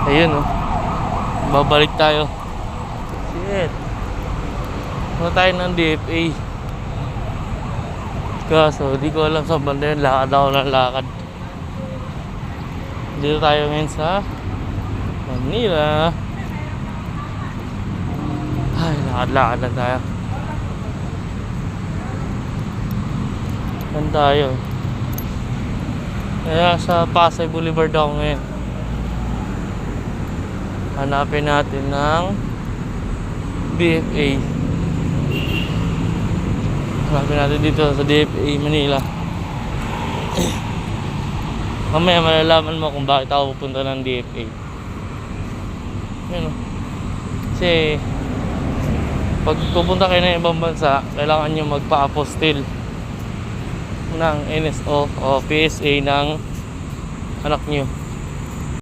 Ayun oh. Babalik tayo. Shit. Punta tayo ng DFA. Kaso di ko alam sa banda yun. Lakad ako ng lakad. Dito tayo ngayon sa Manila. Ay, lakad-lakad lang tayo. Saan tayo? Kaya sa Pasay Boulevard ako ngayon. Hanapin natin ng DFA. Hanapin natin dito sa DFA Manila. Mamaya malalaman mo kung bakit ako pupunta ng DFA. Yun o. Kasi pag pupunta kayo ng ibang bansa, kailangan nyo magpa-apostil ng NSO o PSA ng anak nyo.